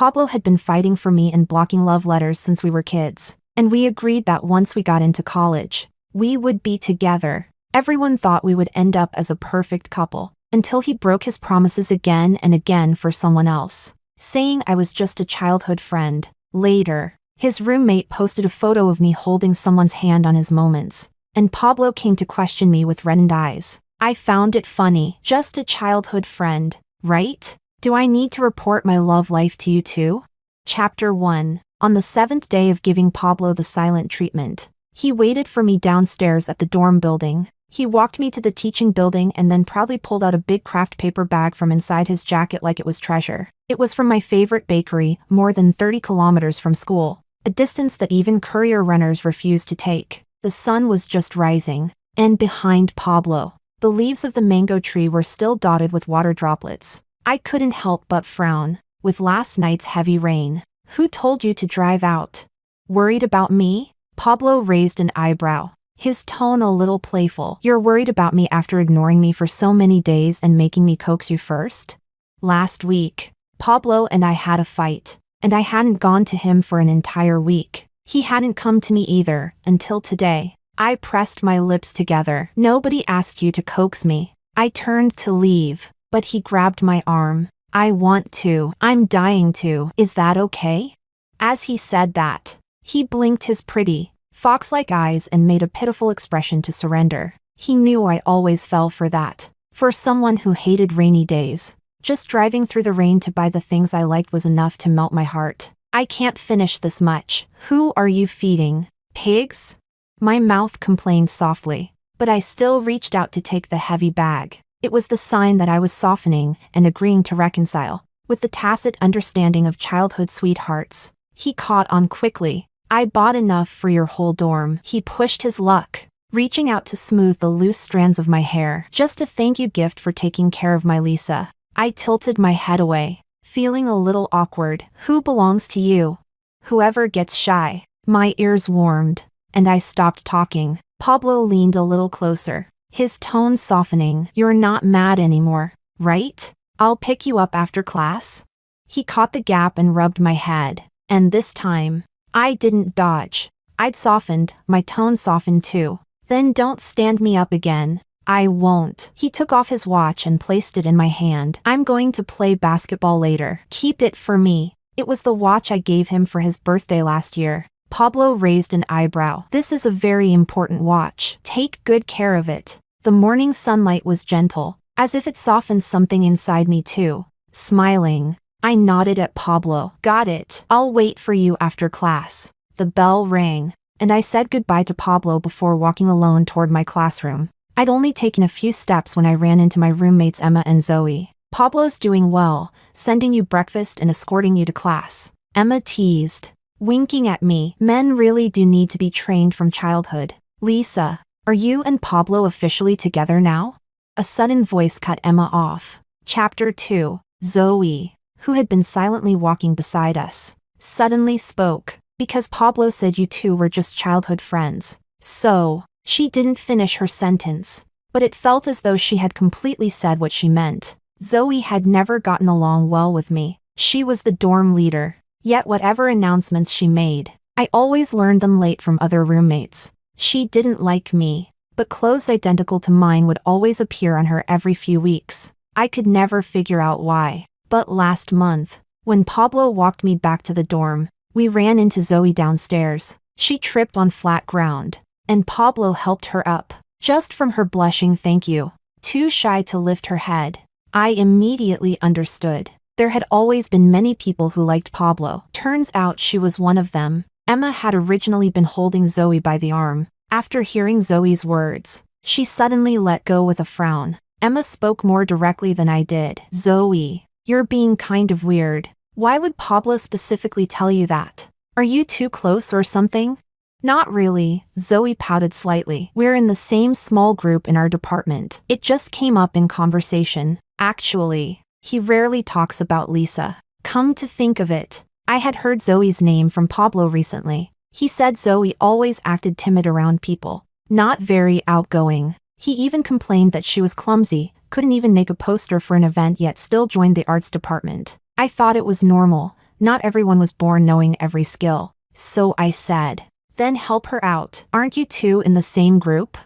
Pablo had been fighting for me and blocking love letters since we were kids, and we agreed that once we got into college, we would be together. Everyone thought we would end up as a perfect couple, until he broke his promises again and again for someone else, saying I was just a childhood friend. Later, his roommate posted a photo of me holding someone's hand on his moments, and Pablo came to question me with reddened eyes. I found it funny. Just a childhood friend, right? Do I need to report my love life to you too? Chapter 1. On the 7th day of giving Pablo the silent treatment, he waited for me downstairs at the dorm building. He walked me to the teaching building and then proudly pulled out a big craft paper bag from inside his jacket like it was treasure. It was from my favorite bakery, more than 30 kilometers from school, a distance that even courier runners refused to take. The sun was just rising, and behind Pablo, the leaves of the mango tree were still dotted with water droplets. I couldn't help but frown. With last night's heavy rain, who told you to drive out? Worried about me? Pablo raised an eyebrow, his tone a little playful. You're worried about me after ignoring me for so many days and making me coax you first? Last week, Pablo and I had a fight, and I hadn't gone to him for an entire week. He hadn't come to me either, until today. I pressed my lips together. Nobody asked you to coax me. I turned to leave, but he grabbed my arm. I want to. I'm dying to. Is that okay? As he said that, he blinked his pretty, fox-like eyes and made a pitiful expression to surrender. He knew I always fell for that. For someone who hated rainy days, just driving through the rain to buy the things I liked was enough to melt my heart. I can't finish this much. Who are you feeding? Pigs? My mouth complained softly, but I still reached out to take the heavy bag. It was the sign that I was softening and agreeing to reconcile, with the tacit understanding of childhood sweethearts. He caught on quickly. I bought enough for your whole dorm. He pushed his luck, reaching out to smooth the loose strands of my hair. Just a thank you gift for taking care of my Lisa. I tilted my head away, feeling a little awkward. Who belongs to you? Whoever gets shy. My ears warmed, and I stopped talking. Pablo leaned a little closer, his tone softening. You're not mad anymore, right? I'll pick you up after class. He caught the gap and rubbed my head, and this time, I didn't dodge. I'd softened, my tone softened too. Then don't stand me up again. I won't. He took off his watch and placed it in my hand. I'm going to play basketball later. Keep it for me. It was the watch I gave him for his birthday last year. Pablo raised an eyebrow. This is a very important watch. Take good care of it. The morning sunlight was gentle, as if it softened something inside me too. Smiling, I nodded at Pablo. Got it. I'll wait for you after class. The bell rang, and I said goodbye to Pablo before walking alone toward my classroom. I'd only taken a few steps when I ran into my roommates Emma and Zoe. Pablo's doing well, sending you breakfast and escorting you to class, Emma teased, winking at me. Men really do need to be trained from childhood. Lisa, are you and Pablo officially together now? A sudden voice cut Emma off. Chapter 2. Zoe, who had been silently walking beside us, suddenly spoke. Because Pablo said you two were just childhood friends. So, she didn't finish her sentence, but it felt as though she had completely said what she meant. Zoe had never gotten along well with me. She was the dorm leader, yet whatever announcements she made, I always learned them late from other roommates. She didn't like me, but clothes identical to mine would always appear on her every few weeks. I could never figure out why. But last month, when Pablo walked me back to the dorm, we ran into Zoe downstairs. She tripped on flat ground, and Pablo helped her up, just from her blushing thank you. Too shy to lift her head. I immediately understood. There had always been many people who liked Pablo. Turns out she was one of them. Emma had originally been holding Zoe by the arm. After hearing Zoe's words, she suddenly let go with a frown. Emma spoke more directly than I did. Zoe, you're being kind of weird. Why would Pablo specifically tell you that? Are you too close or something? Not really, Zoe pouted slightly. We're in the same small group in our department. It just came up in conversation. Actually, he rarely talks about Lisa. Come to think of it, I had heard Zoe's name from Pablo recently. He said Zoe always acted timid around people, not very outgoing. He even complained that she was clumsy, couldn't even make a poster for an event yet still joined the arts department. I thought it was normal, Not everyone was born knowing every skill. So I said, then help her out. Aren't you two in the same group?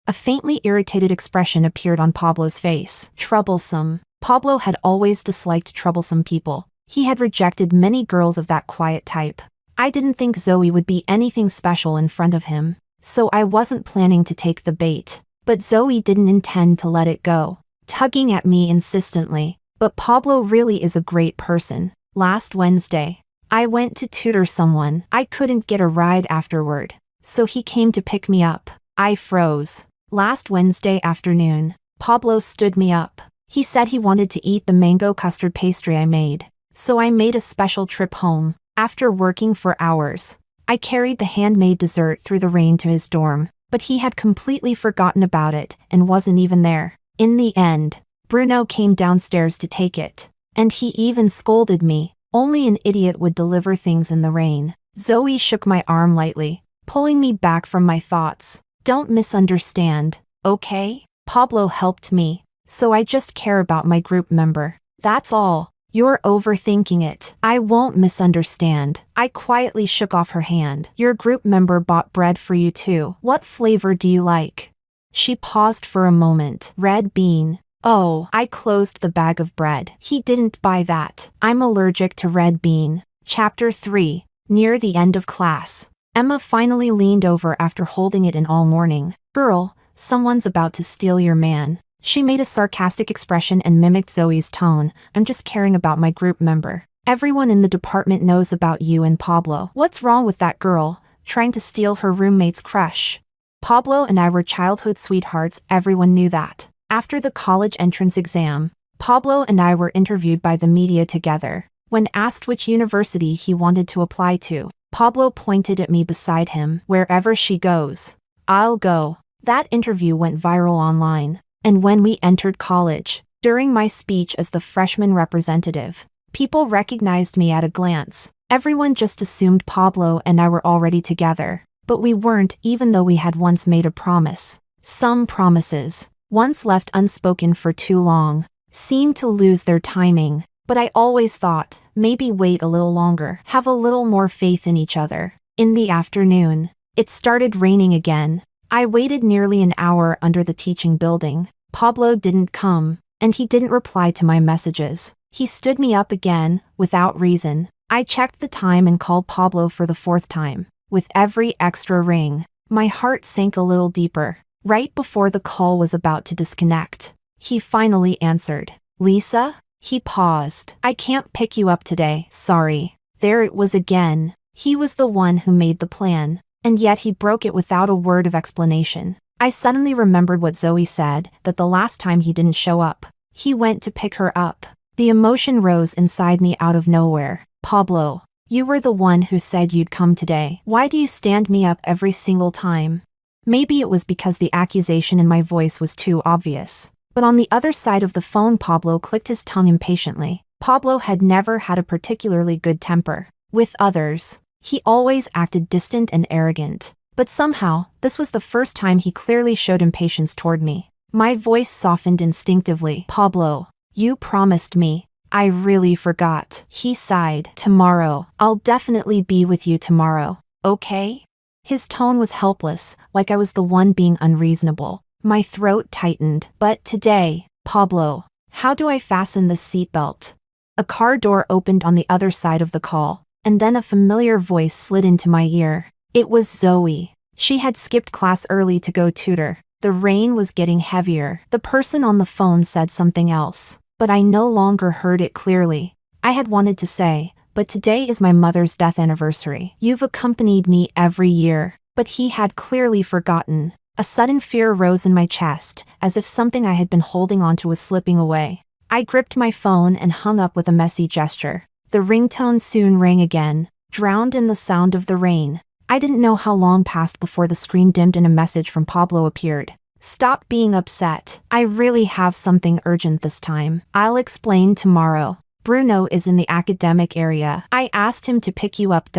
A faintly irritated expression appeared on Pablo's face. Troublesome. Pablo had always disliked troublesome people. He had rejected many girls of that quiet type. I didn't think Zoe would be anything special in front of him, so I wasn't planning to take the bait. But Zoe didn't intend to let it go, tugging at me insistently. But Pablo really is a great person. Last Wednesday, I went to tutor someone. I couldn't get a ride afterward, so he came to pick me up. I froze. Last Wednesday afternoon, Pablo stood me up. He said he wanted to eat the mango custard pastry I made, so I made a special trip home. After working for hours, I carried the handmade dessert through the rain to his dorm, but he had completely forgotten about it and wasn't even there. In the end, Bruno came downstairs to take it, and he even scolded me. Only an idiot would deliver things in the rain. Zoe shook my arm lightly, pulling me back from my thoughts. Don't misunderstand, okay? Pablo helped me, so I just care about my group member. That's all. You're overthinking it. I won't misunderstand. I quietly shook off her hand. Your group member bought bread for you too. What flavor do you like? She paused for a moment. Red bean. Oh, I closed the bag of bread. He didn't buy that. I'm allergic to red bean. Chapter 3. Near the end of class, Emma finally leaned over after holding it in all morning. Girl, someone's about to steal your man. She made a sarcastic expression and mimicked Zoe's tone. I'm just caring about my group member. Everyone in the department knows about you and Pablo. What's wrong with that girl, trying to steal her roommate's crush? Pablo and I were childhood sweethearts, everyone knew that. After the college entrance exam, Pablo and I were interviewed by the media together. When asked which university he wanted to apply to, Pablo pointed at me beside him. Wherever she goes, I'll go. That interview went viral online. And when we entered college, during my speech as the freshman representative, people recognized me at a glance. Everyone just assumed Pablo and I were already together. But we weren't, even though we had once made a promise. Some promises, once left unspoken for too long, seemed to lose their timing. But I always thought, maybe wait a little longer, have a little more faith in each other. In the afternoon, it started raining again. I waited nearly an hour under the teaching building. Pablo didn't come, and he didn't reply to my messages. He stood me up again, without reason. I checked the time and called Pablo for the 4th time. With every extra ring, my heart sank a little deeper. Right before the call was about to disconnect, he finally answered. Lisa? He paused. I can't pick you up today, sorry. There it was again. He was the one who made the plan, and yet he broke it without a word of explanation. I suddenly remembered what Zoe said, that the last time he didn't show up, he went to pick her up. The emotion rose inside me out of nowhere. Pablo, you were the one who said you'd come today. Why do you stand me up every single time? Maybe it was because the accusation in my voice was too obvious. But on the other side of the phone, Pablo clicked his tongue impatiently. Pablo had never had a particularly good temper. With others, he always acted distant and arrogant. But somehow, this was the first time he clearly showed impatience toward me. My voice softened instinctively. Pablo, you promised me. I really forgot. He sighed. Tomorrow. I'll definitely be with you tomorrow. Okay? His tone was helpless, like I was the one being unreasonable. My throat tightened. But today, Pablo, how do I fasten this seatbelt? A car door opened on the other side of the call, and then a familiar voice slid into my ear. It was Zoe. She had skipped class early to go tutor. The rain was getting heavier. The person on the phone said something else, but I no longer heard it clearly. I had wanted to say, but today is my mother's death anniversary. You've accompanied me every year. But he had clearly forgotten. A sudden fear rose in my chest, as if something I had been holding onto was slipping away. I gripped my phone and hung up with a messy gesture. The ringtone soon rang again, drowned in the sound of the rain. I didn't know how long passed before the screen dimmed and a message from Pablo appeared. Stop being upset. I really have something urgent this time. I'll explain tomorrow. Bruno is in the academic area. I asked him to pick you up.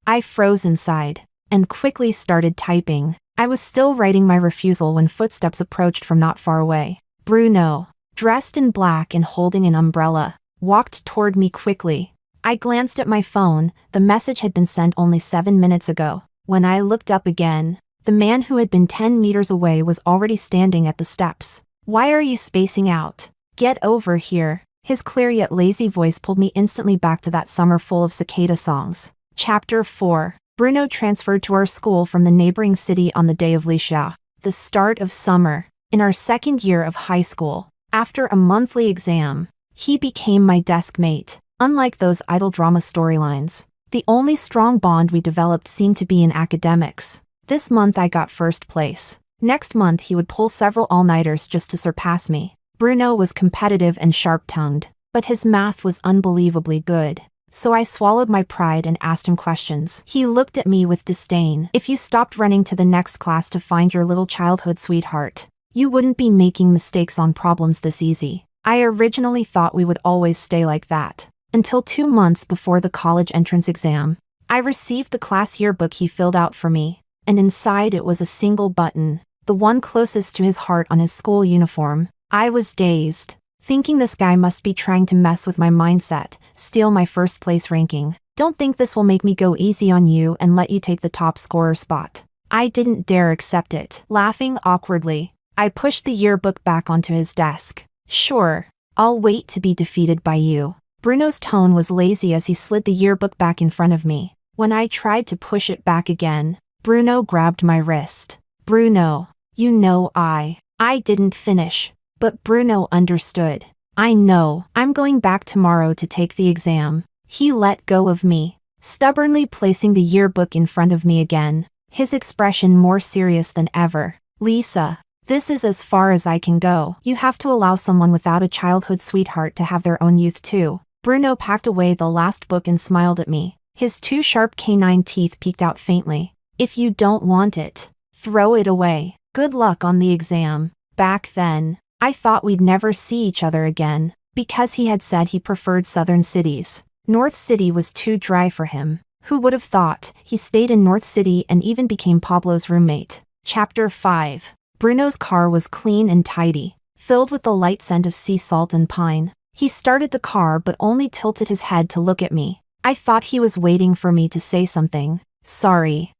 I froze inside, and quickly started typing. I was still writing my refusal when footsteps approached from not far away. Bruno, dressed in black and holding an umbrella, walked toward me quickly. I glanced at my phone. The message had been sent only 7 minutes ago. When I looked up again, the man who had been 10 meters away was already standing at the steps. Why are you spacing out? Get over here. His clear yet lazy voice pulled me instantly back to that summer full of cicada songs. Chapter 4. Bruno transferred to our school from the neighboring city on the day of Lisha, the start of summer. In our second year of high school, after a monthly exam, he became my desk mate. Unlike those idle drama storylines, the only strong bond we developed seemed to be in academics. This month I got first place. Next month he would pull several all-nighters just to surpass me. Bruno was competitive and sharp-tongued, but his math was unbelievably good. So I swallowed my pride and asked him questions. He looked at me with disdain. If you stopped running to the next class to find your little childhood sweetheart, you wouldn't be making mistakes on problems this easy. I originally thought we would always stay like that. Until 2 months before the college entrance exam, I received the class yearbook he filled out for me, and inside it was a single button, the one closest to his heart on his school uniform. I was dazed, thinking this guy must be trying to mess with my mindset, steal my first place ranking. Don't think this will make me go easy on you and let you take the top scorer spot. I didn't dare accept it. Laughing awkwardly, I pushed the yearbook back onto his desk. Sure, I'll wait to be defeated by you. Bruno's tone was lazy as he slid the yearbook back in front of me. When I tried to push it back again, Bruno grabbed my wrist. Bruno, you know I didn't finish. But Bruno understood. I know, I'm going back tomorrow to take the exam. He let go of me, stubbornly placing the yearbook in front of me again, his expression more serious than ever. Lisa, this is as far as I can go. You have to allow someone without a childhood sweetheart to have their own youth too. Bruno packed away the last book and smiled at me. His 2 sharp canine teeth peeked out faintly. If you don't want it, throw it away. Good luck on the exam. Back then, I thought we'd never see each other again, because he had said he preferred southern cities. North City was too dry for him. Who would have thought? He stayed in North City and even became Pablo's roommate. Chapter 5. Bruno's car was clean and tidy, filled with the light scent of sea salt and pine. He started the car but only tilted his head to look at me. I thought he was waiting for me to say something. Sorry.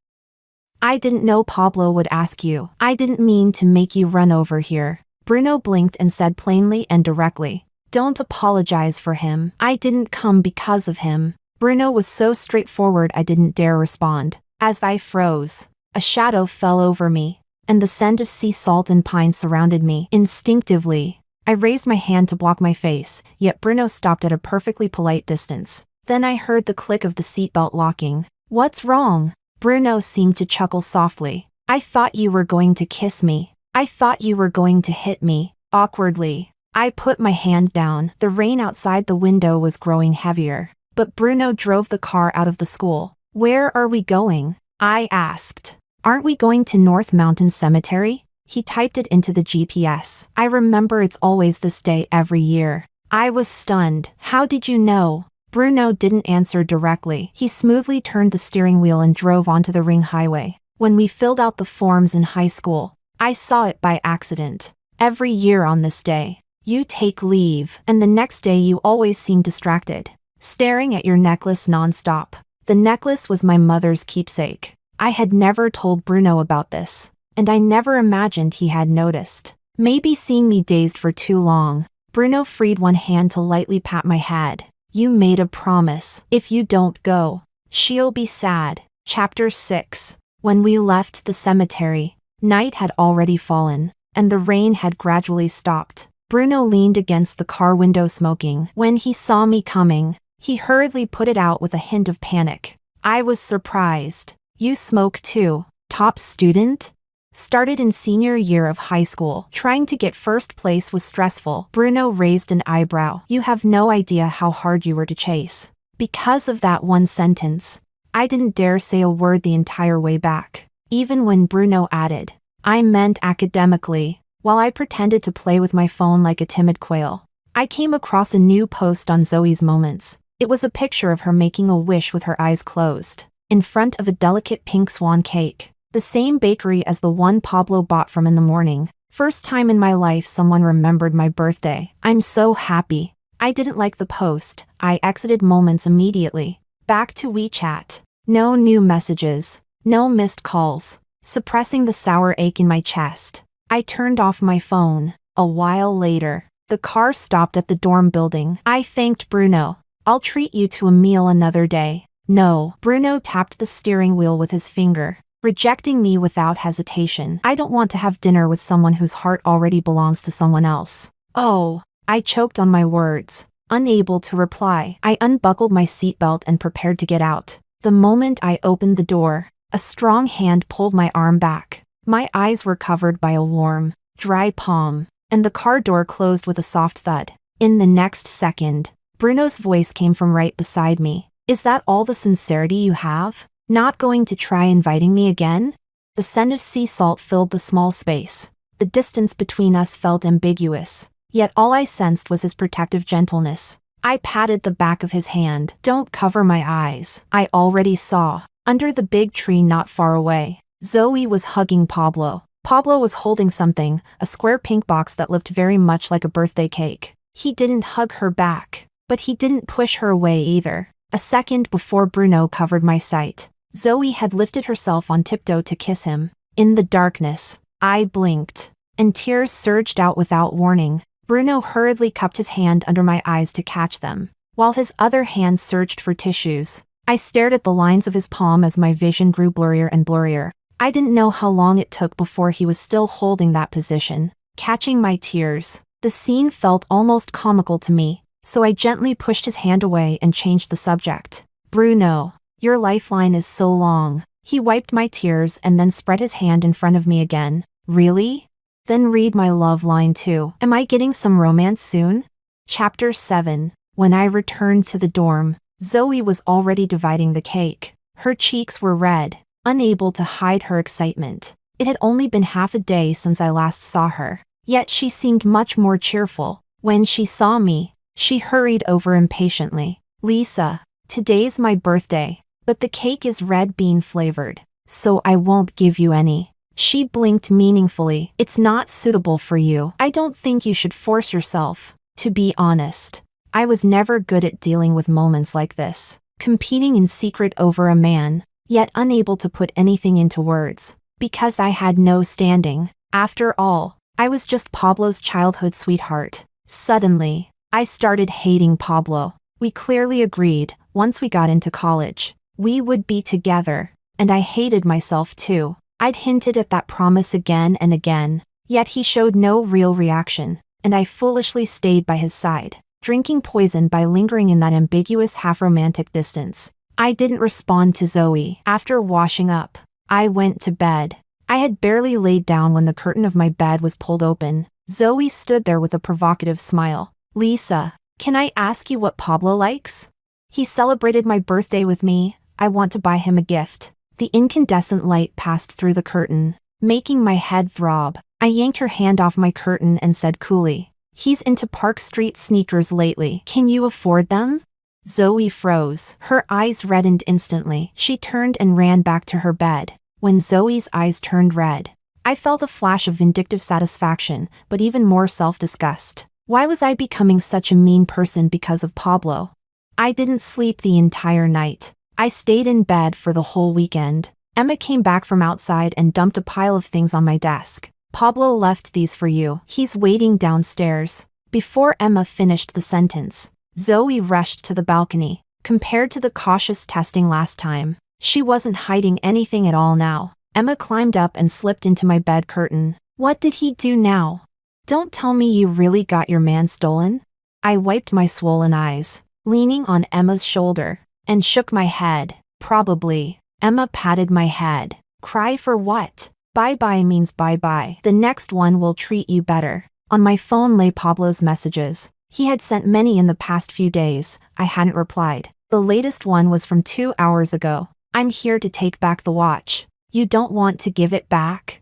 I didn't know Pablo would ask you. I didn't mean to make you run over here. Bruno blinked and said plainly and directly. Don't apologize for him. I didn't come because of him. Bruno was so straightforward I didn't dare respond. As I froze, a shadow fell over me, and the scent of sea salt and pine surrounded me. Instinctively, I raised my hand to block my face, yet Bruno stopped at a perfectly polite distance. Then I heard the click of the seatbelt locking. What's wrong? Bruno seemed to chuckle softly. I thought you were going to kiss me. I thought you were going to hit me. Awkwardly, I put my hand down. The rain outside the window was growing heavier, but Bruno drove the car out of the school. Where are we going? I asked. Aren't we going to North Mountain Cemetery? He typed it into the GPS. I remember it's always this day every year. I was stunned. How did you know? Bruno didn't answer directly. He smoothly turned the steering wheel and drove onto the ring highway. When we filled out the forms in high school, I saw it by accident. Every year on this day, you take leave, and the next day you always seem distracted, staring at your necklace nonstop. The necklace was my mother's keepsake. I had never told Bruno about this, and I never imagined he had noticed. Maybe seeing me dazed for too long, Bruno freed one hand to lightly pat my head. You made a promise. If you don't go, she'll be sad. Chapter 6. When we left the cemetery, night had already fallen, and the rain had gradually stopped. Bruno leaned against the car window smoking. When he saw me coming, he hurriedly put it out with a hint of panic. I was surprised. You smoke too? Top student? Started in senior year of high school. Trying to get first place was stressful. Bruno raised an eyebrow. You have no idea how hard you were to chase. Because of that one sentence, I didn't dare say a word the entire way back. Even when Bruno added, I meant academically, while I pretended to play with my phone like a timid quail. I came across a new post on Zoe's Moments. It was a picture of her making a wish with her eyes closed, in front of a delicate pink swan cake, the same bakery as the one Pablo bought from in the morning. First time in my life someone remembered my birthday. I'm so happy. I didn't like the post. I exited moments immediately. Back to WeChat. No new messages. No missed calls. Suppressing the sour ache in my chest, I turned off my phone. A while later, the car stopped at the dorm building. I thanked Bruno. I'll treat you to a meal another day. No. Bruno tapped the steering wheel with his finger, rejecting me without hesitation. I don't want to have dinner with someone whose heart already belongs to someone else. Oh. I choked on my words. Unable to reply, I unbuckled my seatbelt and prepared to get out. The moment I opened the door, a strong hand pulled my arm back. My eyes were covered by a warm, dry palm, and the car door closed with a soft thud. In the next second, Bruno's voice came from right beside me. Is that all the sincerity you have? Not going to try inviting me again? The scent of sea salt filled the small space. The distance between us felt ambiguous. Yet all I sensed was his protective gentleness. I patted the back of his hand. Don't cover my eyes. I already saw. Under the big tree not far away, Zoe was hugging Pablo. Pablo was holding something, a square pink box that looked very much like a birthday cake. He didn't hug her back, but he didn't push her away either. A second before Bruno covered my sight, Zoe had lifted herself on tiptoe to kiss him. In the darkness, I blinked, and tears surged out without warning. Bruno hurriedly cupped his hand under my eyes to catch them, while his other hand searched for tissues. I stared at the lines of his palm as my vision grew blurrier and blurrier. I didn't know how long it took before he was still holding that position, catching my tears. The scene felt almost comical to me, so I gently pushed his hand away and changed the subject. Bruno, your lifeline is so long. He wiped my tears and then spread his hand in front of me again. Really? Then read my love line too. Am I getting some romance soon? Chapter 7. When I returned to the dorm, Zoe was already dividing the cake. Her cheeks were red, unable to hide her excitement. It had only been half a day since I last saw her, yet she seemed much more cheerful. When she saw me, she hurried over impatiently. Lisa, today's my birthday, but the cake is red bean flavored, so I won't give you any. She blinked meaningfully. It's not suitable for you. I don't think you should force yourself. To be honest, I was never good at dealing with moments like this. Competing in secret over a man, yet unable to put anything into words, because I had no standing. After all, I was just Pablo's childhood sweetheart. Suddenly, I started hating Pablo. We clearly agreed, once we got into college, we would be together, and I hated myself too. I'd hinted at that promise again and again, yet he showed no real reaction, and I foolishly stayed by his side, drinking poison by lingering in that ambiguous half-romantic distance. I didn't respond to Zoe. After washing up, I went to bed. I had barely laid down when the curtain of my bed was pulled open. Zoe stood there with a provocative smile. Lisa, can I ask you what Pablo likes? He celebrated my birthday with me. I want to buy him a gift. The incandescent light passed through the curtain, making my head throb. I yanked her hand off my curtain and said coolly, he's into Park Street sneakers lately. Can you afford them? Zoe froze. Her eyes reddened instantly. She turned and ran back to her bed. When Zoe's eyes turned red, I felt a flash of vindictive satisfaction, but even more self-disgust. Why was I becoming such a mean person because of Pablo? I didn't sleep the entire night. I stayed in bed for the whole weekend. Emma came back from outside and dumped a pile of things on my desk. Pablo left these for you. He's waiting downstairs. Before Emma finished the sentence, Zoe rushed to the balcony. Compared to the cautious testing last time, she wasn't hiding anything at all now. Emma climbed up and slipped into my bed curtain. What did he do now? Don't tell me you really got your man stolen? I wiped my swollen eyes, leaning on Emma's shoulder, and shook my head. Probably. Emma patted my head. Cry for what? Bye-bye means bye-bye. The next one will treat you better. On my phone lay Pablo's messages. He had sent many in the past few days. I hadn't replied. The latest one was from 2 hours ago. I'm here to take back the watch. You don't want to give it back?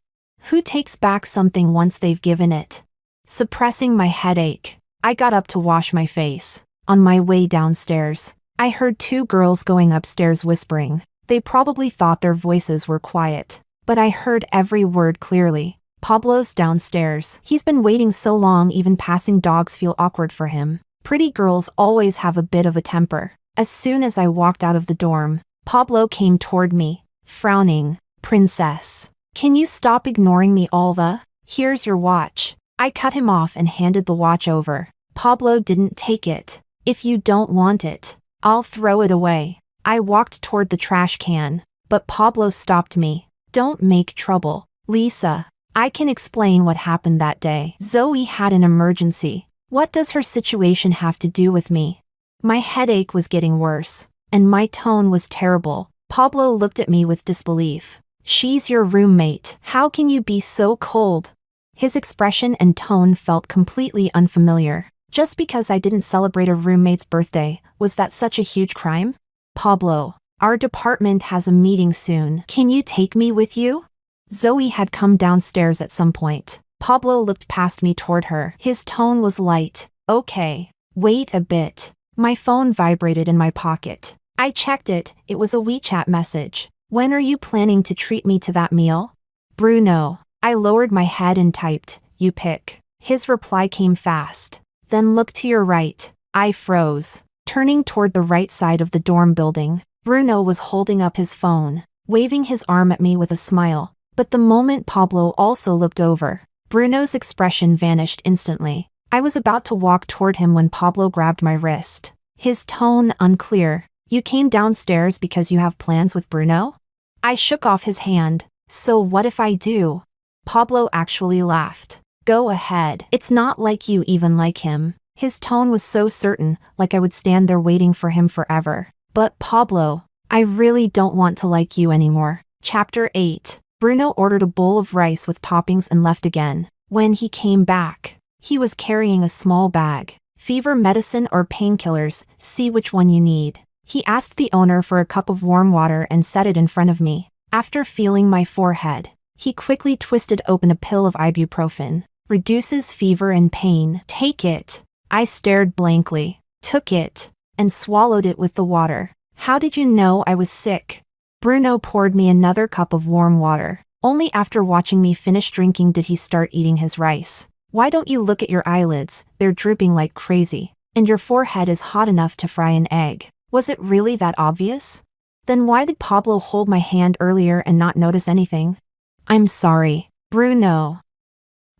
Who takes back something once they've given it? Suppressing my headache, I got up to wash my face. On my way downstairs, I heard 2 girls going upstairs whispering. They probably thought their voices were quiet, but I heard every word clearly. Pablo's downstairs. He's been waiting so long even passing dogs feel awkward for him. Pretty girls always have a bit of a temper. As soon as I walked out of the dorm, Pablo came toward me, frowning. Princess, can you stop ignoring me all the? Here's your watch. I cut him off and handed the watch over. Pablo didn't take it. If you don't want it, I'll throw it away. I walked toward the trash can, but Pablo stopped me. Don't make trouble, Lisa. I can explain what happened that day. Zoe had an emergency. What does her situation have to do with me? My headache was getting worse, and my tone was terrible. Pablo looked at me with disbelief. She's your roommate. How can you be so cold? His expression and tone felt completely unfamiliar. Just because I didn't celebrate a roommate's birthday, was that such a huge crime? Pablo, our department has a meeting soon. Can you take me with you? Zoe had come downstairs at some point. Pablo looked past me toward her. His tone was light. Okay, wait a bit. My phone vibrated in my pocket. I checked it. It was a WeChat message. When are you planning to treat me to that meal? Bruno. I lowered my head and typed, you pick. His reply came fast. Then look to your right. I froze. Turning toward the right side of the dorm building, Bruno was holding up his phone, waving his arm at me with a smile. But the moment Pablo also looked over, Bruno's expression vanished instantly. I was about to walk toward him when Pablo grabbed my wrist. His tone unclear. You came downstairs because you have plans with Bruno? I shook off his hand. So what if I do? Pablo actually laughed. Go ahead. It's not like you even like him. His tone was so certain, like I would stand there waiting for him forever. But Pablo, I really don't want to like you anymore. Chapter 8. Bruno ordered a bowl of rice with toppings and left again. When he came back, he was carrying a small bag. Fever medicine or painkillers, see which one you need. He asked the owner for a cup of warm water and set it in front of me. After feeling my forehead, he quickly twisted open a pill of ibuprofen. Reduces fever and pain. Take it. I stared blankly, took it, and swallowed it with the water. How did you know I was sick? Bruno poured me another cup of warm water. Only after watching me finish drinking did he start eating his rice. Why don't you look at your eyelids? They're drooping like crazy. And your forehead is hot enough to fry an egg. Was it really that obvious? Then why did Pablo hold my hand earlier and not notice anything? I'm sorry, Bruno.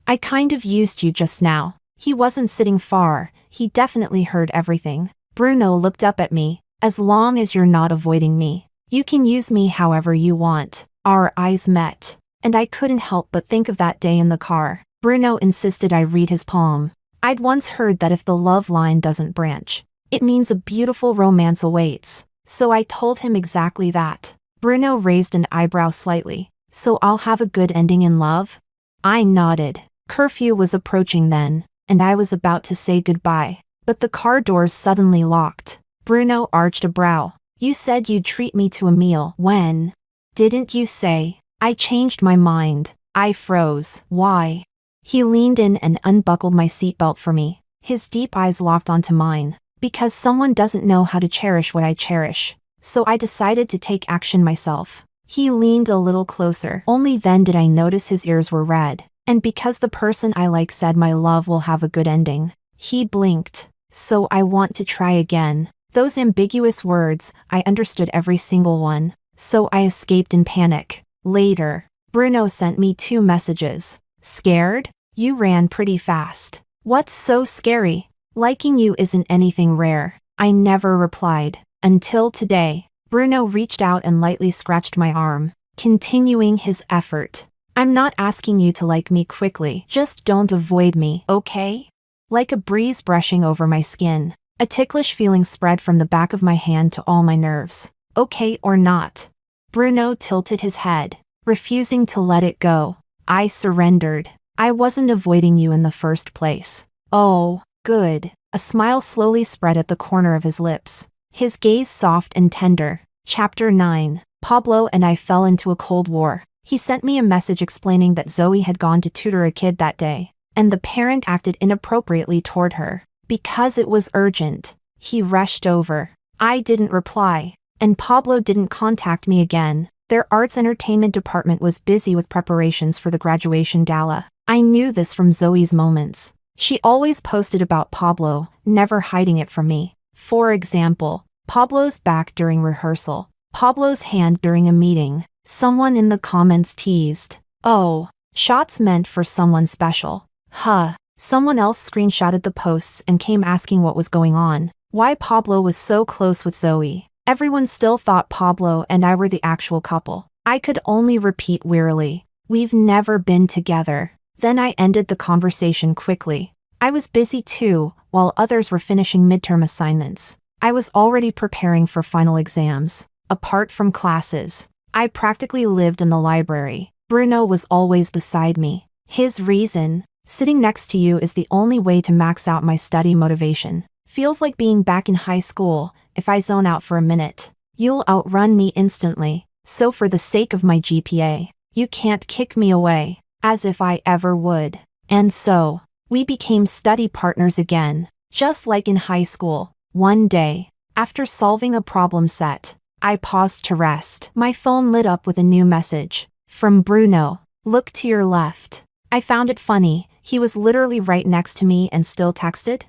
I kind of used you just now. He wasn't sitting far. He definitely heard everything. Bruno looked up at me. As long as you're not avoiding me, you can use me however you want. Our eyes met, and I couldn't help but think of that day in the car. Bruno insisted I read his palm. I'd once heard that if the love line doesn't branch, it means a beautiful romance awaits. So I told him exactly that. Bruno raised an eyebrow slightly. So I'll have a good ending in love? I nodded. Curfew was approaching then, and I was about to say goodbye. But the car doors suddenly locked. Bruno arched a brow. You said you'd treat me to a meal. When? Didn't you say? I changed my mind. I froze. Why? He leaned in and unbuckled my seatbelt for me. His deep eyes locked onto mine. Because someone doesn't know how to cherish what I cherish. So I decided to take action myself. He leaned a little closer. Only then did I notice his ears were red. And because the person I like said my love will have a good ending, he blinked. So I want to try again. Those ambiguous words, I understood every single one. So I escaped in panic. Later, Bruno sent me 2 messages. Scared? You ran pretty fast. What's so scary? Liking you isn't anything rare. I never replied. Until today. Bruno reached out and lightly scratched my arm, continuing his effort. I'm not asking you to like me quickly. Just don't avoid me, okay? Like a breeze brushing over my skin, a ticklish feeling spread from the back of my hand to all my nerves. Okay or not? Bruno tilted his head, refusing to let it go. I surrendered. I wasn't avoiding you in the first place. Oh, good. A smile slowly spread at the corner of his lips. His gaze soft and tender. Chapter 9. Pablo and I fell into a cold war. He sent me a message explaining that Zoe had gone to tutor a kid that day, and the parent acted inappropriately toward her. Because it was urgent, he rushed over. I didn't reply, and Pablo didn't contact me again. Their arts entertainment department was busy with preparations for the graduation gala. I knew this from Zoe's moments. She always posted about Pablo, never hiding it from me. For example, Pablo's back during rehearsal, Pablo's hand during a meeting. Someone in the comments teased, "Oh, shots meant for someone special." Huh. Someone else screenshotted the posts and came asking what was going on, why Pablo was so close with Zoe. Everyone still thought Pablo and I were the actual couple. I could only repeat wearily, "We've never been together." Then I ended the conversation quickly. I was busy too, while others were finishing midterm assignments. I was already preparing for final exams. Apart from classes, I practically lived in the library. Bruno was always beside me. His reason, "Sitting next to you is the only way to max out my study motivation. Feels like being back in high school. If I zone out for a minute, you'll outrun me instantly. So for the sake of my GPA, you can't kick me away." As if I ever would. And so, we became study partners again, just like in high school. One day, after solving a problem set, I paused to rest. My phone lit up with a new message. From Bruno. "Look to your left." I found it funny, he was literally right next to me and still texted.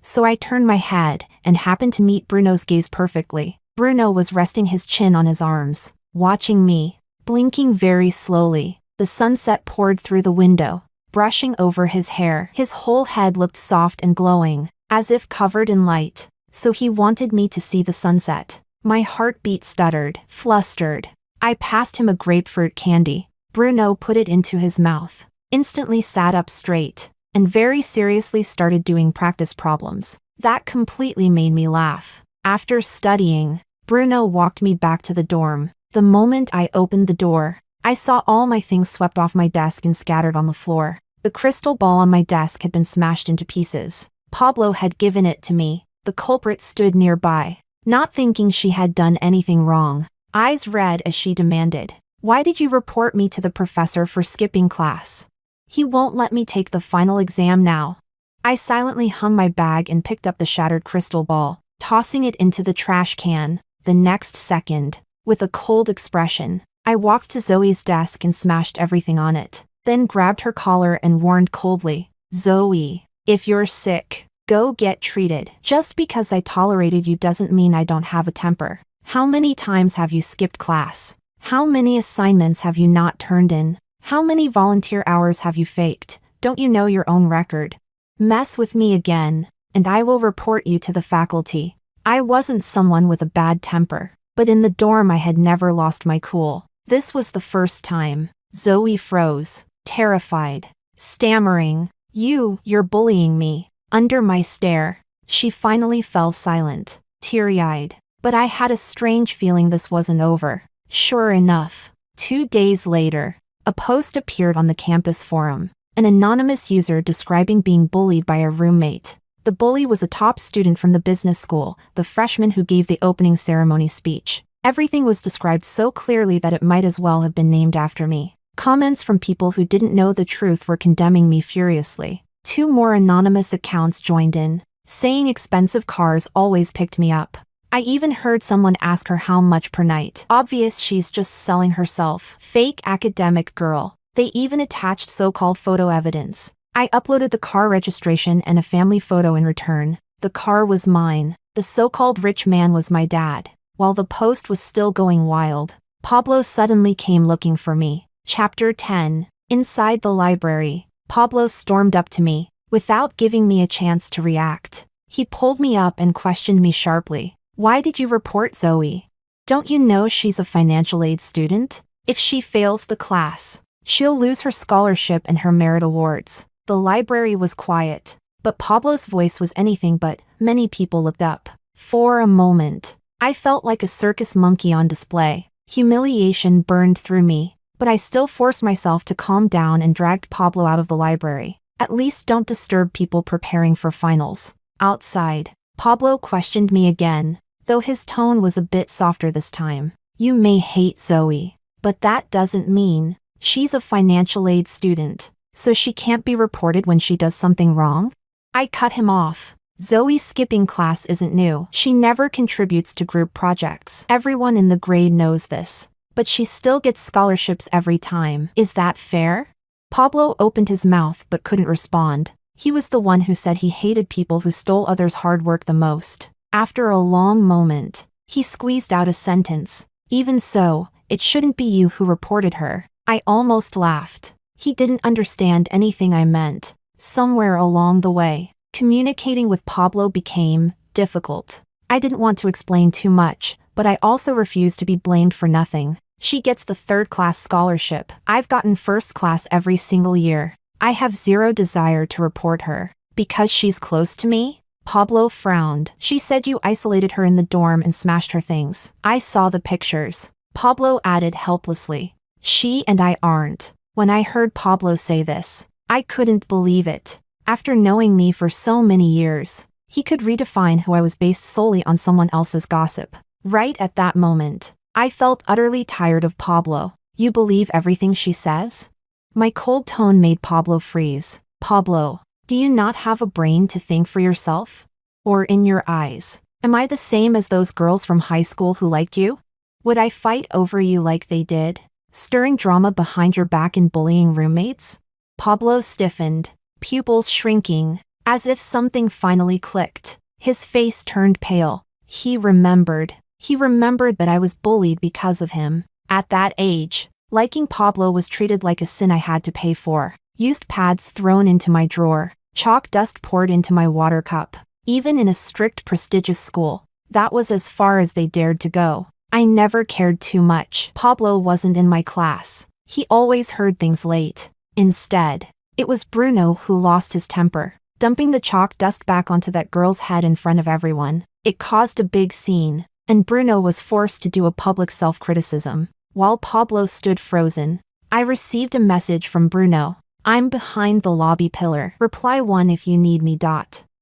So I turned my head and happened to meet Bruno's gaze perfectly. Bruno was resting his chin on his arms, watching me, blinking very slowly. The sunset poured through the window, brushing over his hair. His whole head looked soft and glowing, as if covered in light. So he wanted me to see the sunset. My heartbeat stuttered, flustered. I passed him a grapefruit candy. Bruno put it into his mouth, instantly sat up straight, and very seriously started doing practice problems. That completely made me laugh. After studying, Bruno walked me back to the dorm. The moment I opened the door, I saw all my things swept off my desk and scattered on the floor. The crystal ball on my desk had been smashed into pieces. Pablo had given it to me. The culprit stood nearby, not thinking she had done anything wrong. Eyes red as she demanded, "Why did you report me to the professor for skipping class? He won't let me take the final exam now." I silently hung my bag and picked up the shattered crystal ball, tossing it into the trash can. The next second, with a cold expression, I walked to Zoe's desk and smashed everything on it, then grabbed her collar and warned coldly, "Zoe, if you're sick, go get treated. Just because I tolerated you doesn't mean I don't have a temper. How many times have you skipped class? How many assignments have you not turned in? How many volunteer hours have you faked? Don't you know your own record? Mess with me again, and I will report you to the faculty." I wasn't someone with a bad temper, but in the dorm I had never lost my cool. This was the first time. Zoe froze, terrified, stammering, "You're bullying me." Under my stare, she finally fell silent, teary-eyed. But I had a strange feeling this wasn't over. Sure enough, 2 days later, a post appeared on the campus forum, an anonymous user describing being bullied by a roommate. The bully was a top student from the business school, the freshman who gave the opening ceremony speech. Everything was described so clearly that it might as well have been named after me. Comments from people who didn't know the truth were condemning me furiously. 2 more anonymous accounts joined in, saying expensive cars always picked me up. I even heard someone ask her how much per night. Obvious she's just selling herself. Fake academic girl. They even attached so-called photo evidence. I uploaded the car registration and a family photo in return. The car was mine. The so-called rich man was my dad. While the post was still going wild, Pablo suddenly came looking for me. Chapter 10. Inside the library, Pablo stormed up to me, without giving me a chance to react. He pulled me up and questioned me sharply. "Why did you report Zoe? Don't you know she's a financial aid student? If she fails the class, she'll lose her scholarship and her merit awards." The library was quiet, but Pablo's voice was anything but. Many people looked up. For a moment, I felt like a circus monkey on display. Humiliation burned through me, but I still forced myself to calm down and dragged Pablo out of the library. At least don't disturb people preparing for finals. Outside, Pablo questioned me again, though his tone was a bit softer this time. "You may hate Zoe, but that doesn't mean she's a financial aid student, so she can't be reported when she does something wrong?" I cut him off. "Zoe skipping class isn't new. She never contributes to group projects. Everyone in the grade knows this. But she still gets scholarships every time. Is that fair?" Pablo opened his mouth but couldn't respond. He was the one who said he hated people who stole others' hard work the most. After a long moment, he squeezed out a sentence. Even so, it shouldn't be you who reported her. I almost laughed. He didn't understand anything I meant. Somewhere along the way, communicating with Pablo became difficult. I didn't want to explain too much, but I also refused to be blamed for nothing. She gets the third-class scholarship. I've gotten first class every single year. I have zero desire to report her. Because she's close to me? Pablo frowned. She said you isolated her in the dorm and smashed her things. I saw the pictures. Pablo added helplessly. She and I aren't. When I heard Pablo say this, I couldn't believe it. After knowing me for so many years, he could redefine who I was based solely on someone else's gossip. Right at that moment, I felt utterly tired of Pablo. You believe everything she says? My cold tone made Pablo freeze. Pablo, do you not have a brain to think for yourself? Or in your eyes, am I the same as those girls from high school who liked you? Would I fight over you like they did? Stirring drama behind your back and bullying roommates? Pablo stiffened, pupils shrinking, as if something finally clicked. His face turned pale. He remembered that I was bullied because of him. At that age, liking Pablo was treated like a sin I had to pay for. Used pads thrown into my drawer, chalk dust poured into my water cup. Even in a strict, prestigious school, that was as far as they dared to go. I never cared too much. Pablo wasn't in my class. He always heard things late. Instead, it was Bruno who lost his temper, dumping the chalk dust back onto that girl's head in front of everyone. It caused a big scene, and Bruno was forced to do a public self-criticism. While Pablo stood frozen, I received a message from Bruno. I'm behind the lobby pillar. Reply 1 if you need me.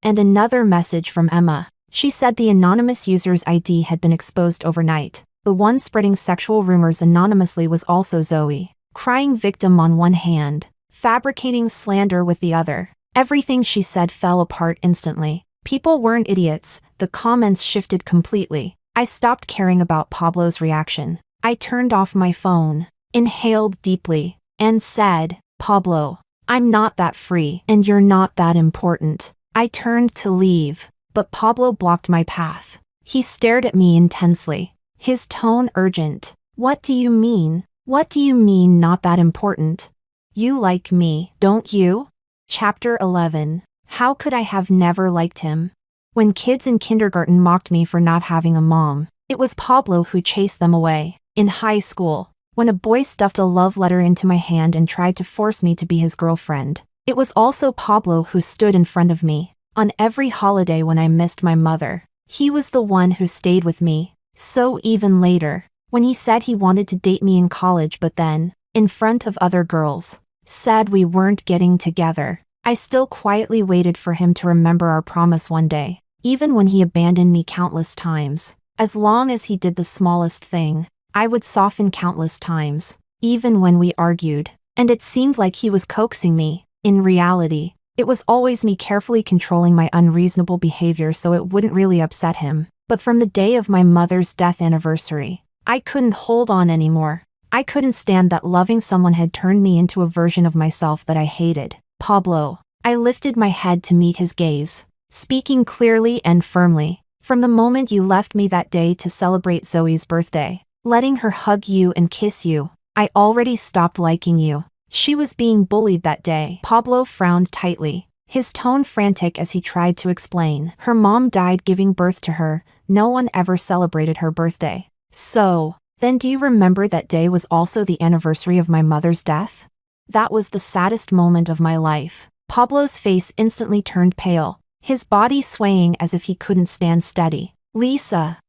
And another message from Emma. She said the anonymous user's ID had been exposed overnight. The one spreading sexual rumors anonymously was also Zoe. Crying victim on one hand, fabricating slander with the other. Everything she said fell apart instantly. People weren't idiots. The comments shifted completely. I stopped caring about Pablo's reaction. I turned off my phone, inhaled deeply, and said, Pablo, I'm not that free, and you're not that important. I turned to leave, but Pablo blocked my path. He stared at me intensely, his tone urgent. What do you mean? What do you mean not that important? You like me, don't you? Chapter 11. How could I have never liked him? When kids in kindergarten mocked me for not having a mom, it was Pablo who chased them away. In high school, when a boy stuffed a love letter into my hand and tried to force me to be his girlfriend, it was also Pablo who stood in front of me. On every holiday when I missed my mother, he was the one who stayed with me. So even later, when he said he wanted to date me in college but then, in front of other girls, said we weren't getting together, I still quietly waited for him to remember our promise one day. Even when he abandoned me countless times, as long as he did the smallest thing, I would soften countless times, even when we argued. And it seemed like he was coaxing me. In reality, it was always me carefully controlling my unreasonable behavior so it wouldn't really upset him. But from the day of my mother's death anniversary, I couldn't hold on anymore. I couldn't stand that loving someone had turned me into a version of myself that I hated. Pablo. I lifted my head to meet his gaze, speaking clearly and firmly. From the moment you left me that day to celebrate Zoe's birthday, letting her hug you and kiss you, I already stopped liking you. She was being bullied that day. Pablo frowned tightly, his tone frantic as he tried to explain. Her mom died giving birth to her. No one ever celebrated her birthday. So, then do you remember that day was also the anniversary of my mother's death? That was the saddest moment of my life. Pablo's face instantly turned pale, his body swaying as if he couldn't stand steady. Lisa.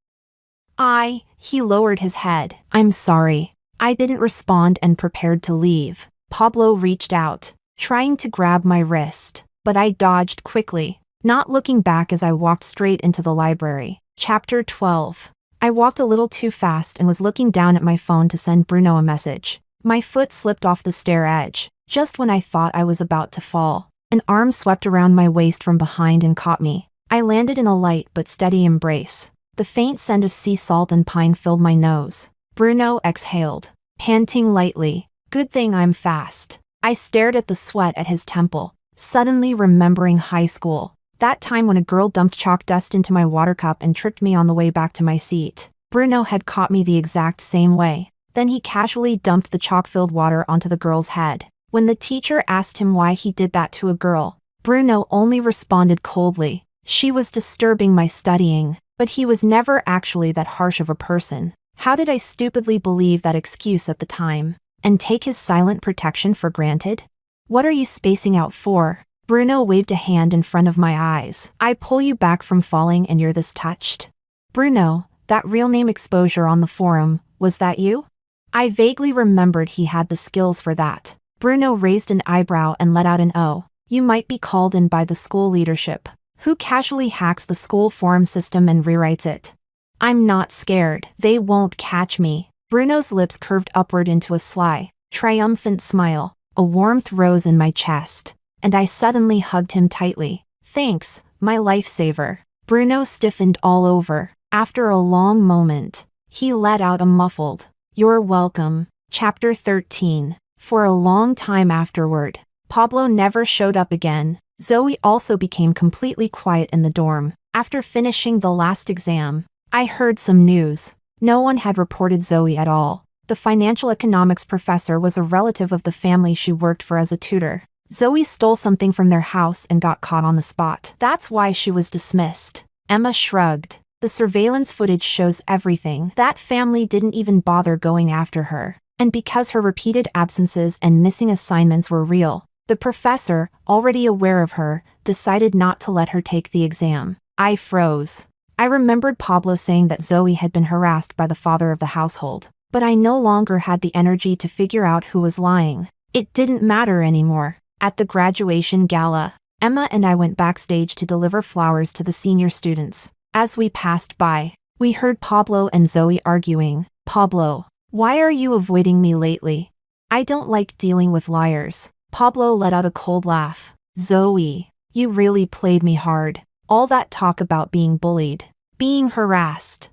He lowered his head. I'm sorry. I didn't respond and prepared to leave. Pablo reached out, trying to grab my wrist, but I dodged quickly, not looking back as I walked straight into the library. Chapter 12. I walked a little too fast and was looking down at my phone to send Bruno a message. My foot slipped off the stair edge, just when I thought I was about to fall. An arm swept around my waist from behind and caught me. I landed in a light but steady embrace. The faint scent of sea salt and pine filled my nose. Bruno exhaled, panting lightly. Good thing I'm fast. I stared at the sweat at his temple, suddenly remembering high school. That time when a girl dumped chalk dust into my water cup and tripped me on the way back to my seat. Bruno had caught me the exact same way. Then he casually dumped the chalk-filled water onto the girl's head. When the teacher asked him why he did that to a girl, Bruno only responded coldly, "She was disturbing my studying." But he was never actually that harsh of a person. How did I stupidly believe that excuse at the time, and take his silent protection for granted? "What are you spacing out for?" Bruno waved a hand in front of my eyes. "I pull you back from falling and you're this touched." "Bruno, that real name exposure on the forum, was that you?" I vaguely remembered he had the skills for that. Bruno raised an eyebrow and let out an "Oh." "You might be called in by the school leadership, who casually hacks the school forum system and rewrites it." "I'm not scared. They won't catch me." Bruno's lips curved upward into a sly, triumphant smile. A warmth rose in my chest, and I suddenly hugged him tightly. "Thanks, my lifesaver." Bruno stiffened all over. After a long moment, he let out a muffled, "You're welcome." Chapter 13. For a long time afterward, Pablo never showed up again. Zoe also became completely quiet in the dorm. After finishing the last exam, I heard some news. No one had reported Zoe at all. The financial economics professor was a relative of the family she worked for as a tutor. Zoe stole something from their house and got caught on the spot. That's why she was dismissed. Emma shrugged. The surveillance footage shows everything. That family didn't even bother going after her. And because her repeated absences and missing assignments were real, the professor, already aware of her, decided not to let her take the exam. I froze. I remembered Pablo saying that Zoe had been harassed by the father of the household, but I no longer had the energy to figure out who was lying. It didn't matter anymore. At the graduation gala, Emma and I went backstage to deliver flowers to the senior students. As we passed by, we heard Pablo and Zoe arguing. "Pablo, why are you avoiding me lately?" "I don't like dealing with liars." Pablo let out a cold laugh. "Zoe, you really played me hard. All that talk about being bullied, being harassed.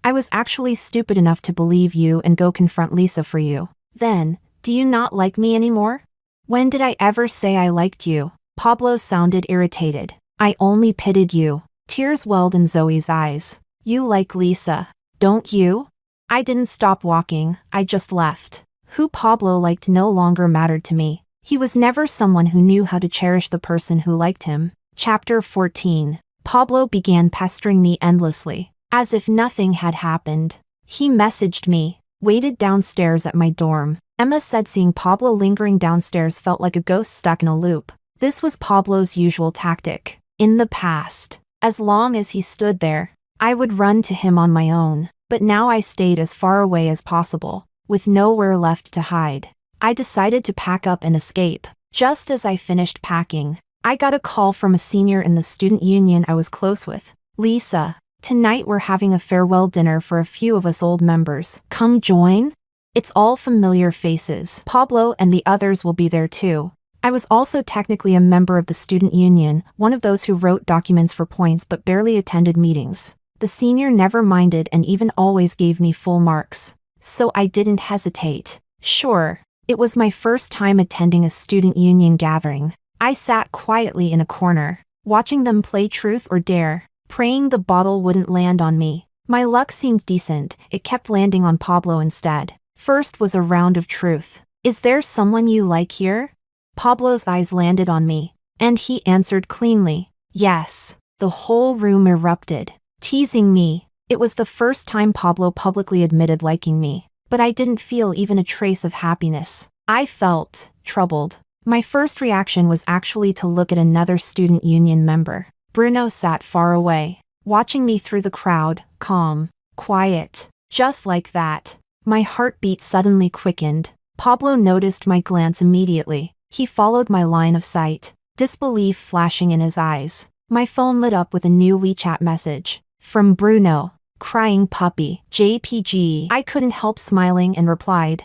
I was actually stupid enough to believe you and go confront Lisa for you. Then, do you not like me anymore?" "When did I ever say I liked you?" Pablo sounded irritated. "I only pitied you." Tears welled in Zoe's eyes. "You like Lisa, don't you?" I didn't stop walking, I just left. Who Pablo liked no longer mattered to me. He was never someone who knew how to cherish the person who liked him. Chapter 14. Pablo began pestering me endlessly, as if nothing had happened. He messaged me, waited downstairs at my dorm. Emma said seeing Pablo lingering downstairs felt like a ghost stuck in a loop. This was Pablo's usual tactic. In the past, as long as he stood there, I would run to him on my own, but now I stayed as far away as possible, with nowhere left to hide. I decided to pack up and escape. Just as I finished packing, I got a call from a senior in the student union I was close with. "Lisa, tonight we're having a farewell dinner for a few of us old members. Come join?" It's all familiar faces. Pablo and the others will be there too. I was also technically a member of the student union, one of those who wrote documents for points but barely attended meetings. The senior never minded and even always gave me full marks. So I didn't hesitate. Sure, it was my first time attending a student union gathering. I sat quietly in a corner, watching them play truth or dare, praying the bottle wouldn't land on me. My luck seemed decent, it kept landing on Pablo instead. First was a round of truth. "Is there someone you like here?" Pablo's eyes landed on me, and he answered cleanly, "Yes." The whole room erupted, teasing me. It was the first time Pablo publicly admitted liking me, but I didn't feel even a trace of happiness. I felt troubled. My first reaction was actually to look at another student union member. Bruno sat far away, watching me through the crowd, calm, quiet. Just like that, my heartbeat suddenly quickened. Pablo noticed my glance immediately. He followed my line of sight, disbelief flashing in his eyes. My phone lit up with a new WeChat message. From Bruno. Crying puppy. JPG. I couldn't help smiling and replied.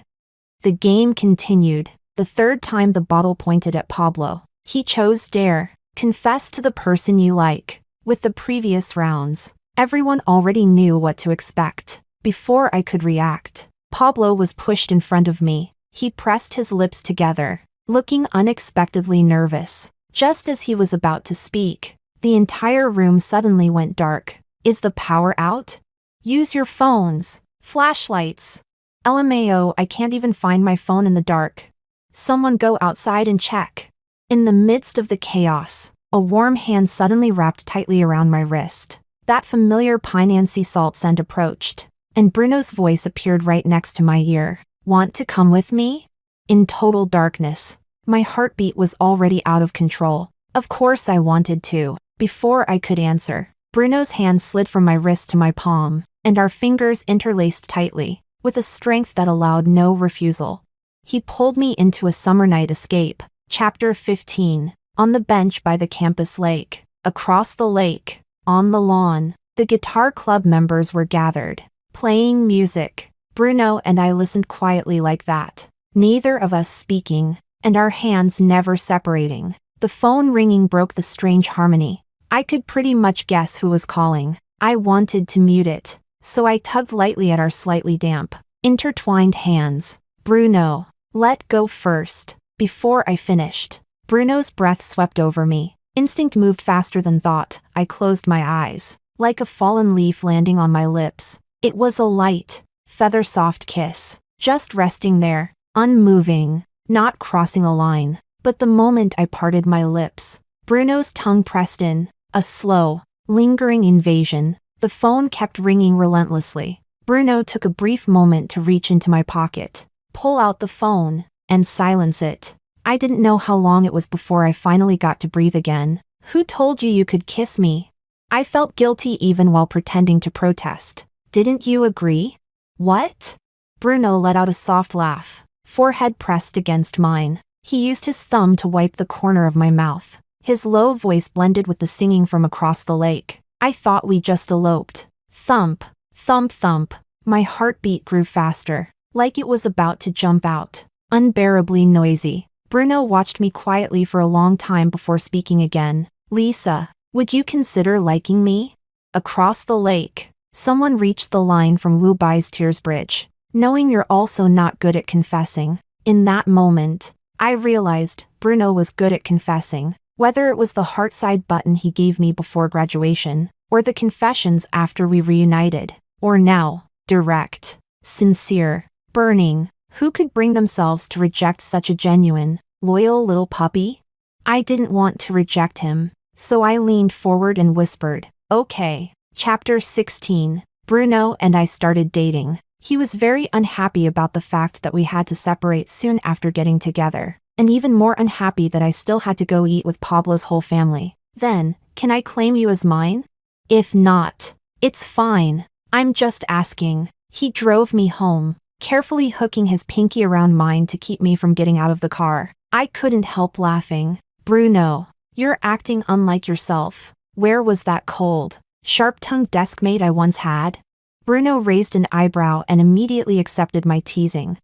The game continued. The third time the bottle pointed at Pablo. He chose dare. Confess to the person you like. With the previous rounds, everyone already knew what to expect. Before I could react, Pablo was pushed in front of me. He pressed his lips together, looking unexpectedly nervous. Just as he was about to speak, the entire room suddenly went dark. Is the power out? Use your phones. Flashlights. LMAO, I can't even find my phone in the dark. Someone go outside and check. In the midst of the chaos, a warm hand suddenly wrapped tightly around my wrist. That familiar fiancée salt scent approached, and Bruno's voice appeared right next to my ear. Want to come with me? In total darkness, my heartbeat was already out of control. Of course I wanted to. Before I could answer, Bruno's hand slid from my wrist to my palm, and our fingers interlaced tightly, with a strength that allowed no refusal. He pulled me into a summer night escape. Chapter 15. On the bench by the campus lake. Across the lake, on the lawn, the guitar club members were gathered, playing music. Bruno and I listened quietly like that, neither of us speaking, and our hands never separating. The phone ringing broke the strange harmony. I could pretty much guess who was calling. I wanted to mute it, so I tugged lightly at our slightly damp, intertwined hands. Bruno, let go first. Before I finished, Bruno's breath swept over me. Instinct moved faster than thought. I closed my eyes, like a fallen leaf landing on my lips. It was a light, feather-soft kiss, just resting there, unmoving, not crossing a line. But the moment I parted my lips, Bruno's tongue pressed in, a slow, lingering invasion. The phone kept ringing relentlessly. Bruno took a brief moment to reach into my pocket, pull out the phone, and silence it. I didn't know how long it was before I finally got to breathe again. Who told you could kiss me? I felt guilty even while pretending to protest. Didn't you agree? What? Bruno let out a soft laugh, forehead pressed against mine. He used his thumb to wipe the corner of my mouth. His low voice blended with the singing from across the lake. I thought we just eloped. Thump, thump, thump. My heartbeat grew faster, like it was about to jump out. Unbearably noisy. Bruno watched me quietly for a long time before speaking again. Lisa, would you consider liking me? Across the lake, someone reached the line from Wu Bai's Tears Bridge. Knowing you're also not good at confessing. In that moment, I realized Bruno was good at confessing. Whether it was the heart side button he gave me before graduation, or the confessions after we reunited, or now, direct, sincere, burning. Who could bring themselves to reject such a genuine, loyal little puppy? I didn't want to reject him, so I leaned forward and whispered, okay. Chapter 16. Bruno and I started dating. He was very unhappy about the fact that we had to separate soon after getting together, and even more unhappy that I still had to go eat with Pablo's whole family. Then, can I claim you as mine? If not, it's fine. I'm just asking. He drove me home, carefully hooking his pinky around mine to keep me from getting out of the car. I couldn't help laughing. Bruno, you're acting unlike yourself. Where was that cold, sharp-tongued deskmate I once had? Bruno raised an eyebrow and immediately accepted my teasing.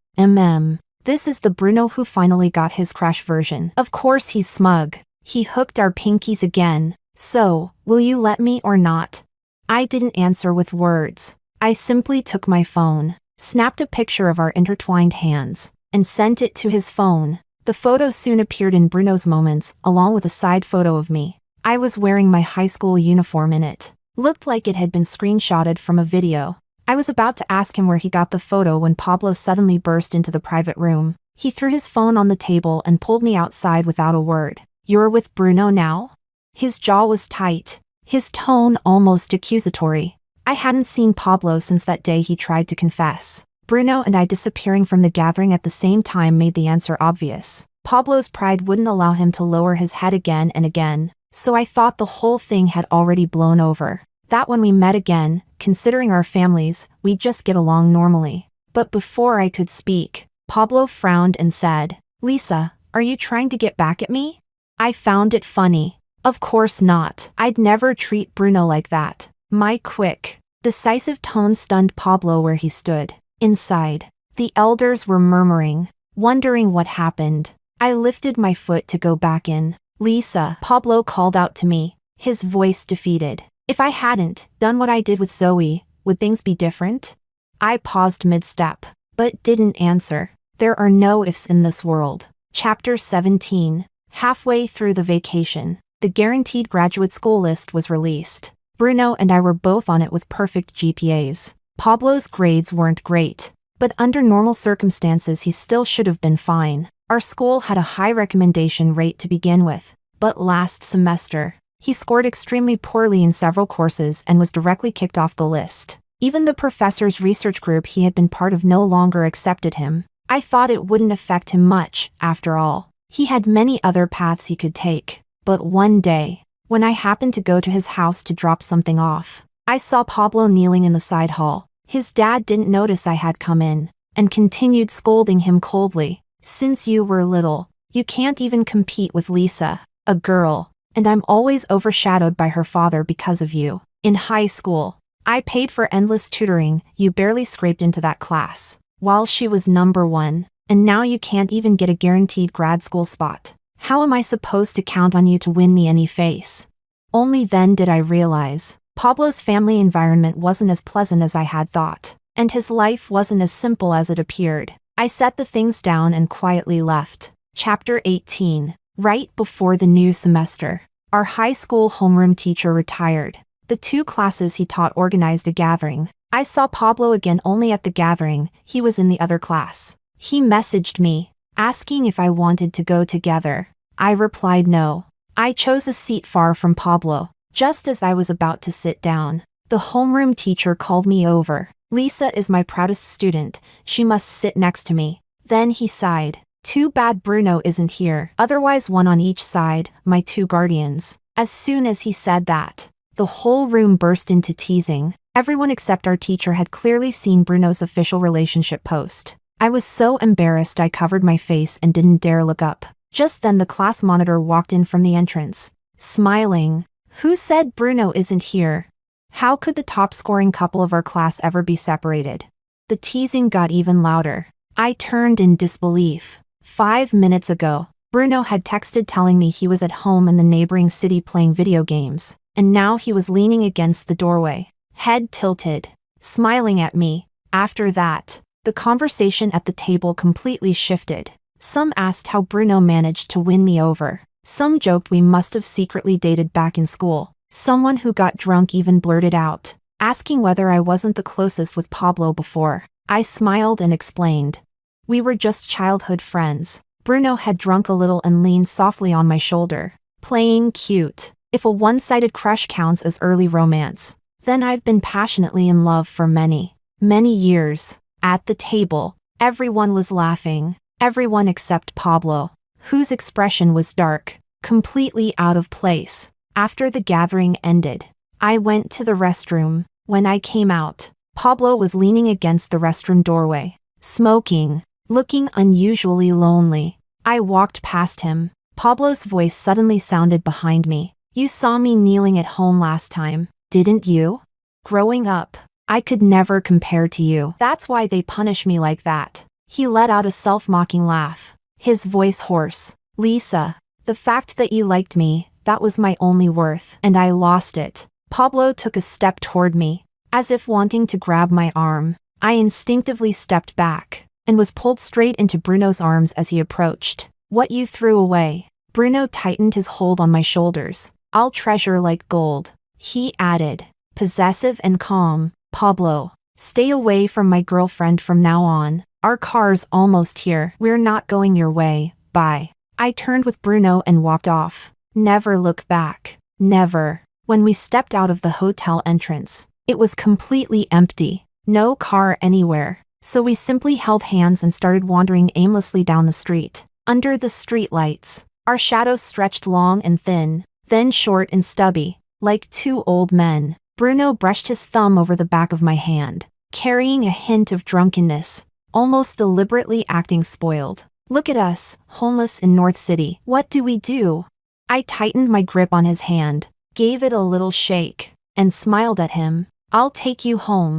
This is the Bruno who finally got his crush version. Of course he's smug. He hooked our pinkies again. So, will you let me or not? I didn't answer with words. I simply took my phone, snapped a picture of our intertwined hands, and sent it to his phone. The photo soon appeared in Bruno's Moments, along with a side photo of me. I was wearing my high school uniform in it. Looked like it had been screenshotted from a video. I was about to ask him where he got the photo when Pablo suddenly burst into the private room. He threw his phone on the table and pulled me outside without a word. You're with Bruno now? His jaw was tight, his tone almost accusatory. I hadn't seen Pablo since that day he tried to confess. Bruno and I disappearing from the gathering at the same time made the answer obvious. Pablo's pride wouldn't allow him to lower his head again and again, so I thought the whole thing had already blown over. That when we met again, considering our families, we'd just get along normally. But before I could speak, Pablo frowned and said, Lisa, are you trying to get back at me? I found it funny. Of course not. I'd never treat Bruno like that. My quick, decisive tone stunned Pablo where he stood. Inside, the elders were murmuring, wondering what happened. I lifted my foot to go back in. Lisa, Pablo called out to me, his voice defeated. If I hadn't done what I did with Zoe, would things be different? I paused mid-step, but didn't answer. There are no ifs in this world. Chapter 17. Halfway through the vacation, the guaranteed graduate school list was released. Bruno and I were both on it with perfect GPAs. Pablo's grades weren't great, but under normal circumstances he still should have been fine. Our school had a high recommendation rate to begin with, but last semester, he scored extremely poorly in several courses and was directly kicked off the list. Even the professor's research group he had been part of no longer accepted him. I thought it wouldn't affect him much, after all. He had many other paths he could take. But one day, when I happened to go to his house to drop something off, I saw Pablo kneeling in the side hall. His dad didn't notice I had come in, and continued scolding him coldly. "Since you were little, you can't even compete with Lisa, a girl, and I'm always overshadowed by her father because of you. In high school, I paid for endless tutoring, you barely scraped into that class, while she was #1, and now you can't even get a guaranteed grad school spot. How am I supposed to count on you to win me any face?" Only then did I realize, Pablo's family environment wasn't as pleasant as I had thought, and his life wasn't as simple as it appeared. I set the things down and quietly left. Chapter 18. Right before the new semester, our high school homeroom teacher retired. The 2 classes he taught organized a gathering. I saw Pablo again only at the gathering, he was in the other class. He messaged me, asking if I wanted to go together. I replied no. I chose a seat far from Pablo. Just as I was about to sit down, the homeroom teacher called me over. "Lisa is my proudest student, she must sit next to me." Then he sighed. "Too bad Bruno isn't here, otherwise one on each side, my 2 guardians." As soon as he said that, the whole room burst into teasing. Everyone except our teacher had clearly seen Bruno's official relationship post. I was so embarrassed I covered my face and didn't dare look up. Just then the class monitor walked in from the entrance, smiling. "Who said Bruno isn't here? How could the top-scoring couple of our class ever be separated?" The teasing got even louder. I turned in disbelief. 5 minutes ago, Bruno had texted telling me he was at home in the neighboring city playing video games, and now he was leaning against the doorway, head tilted, smiling at me. After that, the conversation at the table completely shifted. Some asked how Bruno managed to win me over. Some joked we must have secretly dated back in school. Someone who got drunk even blurted out, asking whether I wasn't the closest with Pablo before. I smiled and explained. We were just childhood friends. Bruno had drunk a little and leaned softly on my shoulder, playing cute. If a one-sided crush counts as early romance, then I've been passionately in love for many, many years. At the table, everyone was laughing. Everyone except Pablo, whose expression was dark, completely out of place. After the gathering ended, I went to the restroom. When I came out, Pablo was leaning against the restroom doorway, smoking, looking unusually lonely. I walked past him. Pablo's voice suddenly sounded behind me. "You saw me kneeling at home last time, didn't you? Growing up, I could never compare to you. That's why they punish me like that." He let out a self-mocking laugh, his voice hoarse. "Lisa, the fact that you liked me, that was my only worth, and I lost it." Pablo took a step toward me, as if wanting to grab my arm. I instinctively stepped back, and was pulled straight into Bruno's arms as he approached. "What you threw away." Bruno tightened his hold on my shoulders. "I'll treasure like gold," he added, possessive and calm. "Pablo, stay away from my girlfriend from now on. Our car's almost here. We're not going your way, bye." I turned with Bruno and walked off. Never look back. Never. When we stepped out of the hotel entrance, it was completely empty. No car anywhere. So we simply held hands and started wandering aimlessly down the street. Under the streetlights, our shadows stretched long and thin, then short and stubby, like 2 old men. Bruno brushed his thumb over the back of my hand, carrying a hint of drunkenness, almost deliberately acting spoiled. "Look at us, homeless in North City. What do we do?" I tightened my grip on his hand, gave it a little shake, and smiled at him. "I'll take you home."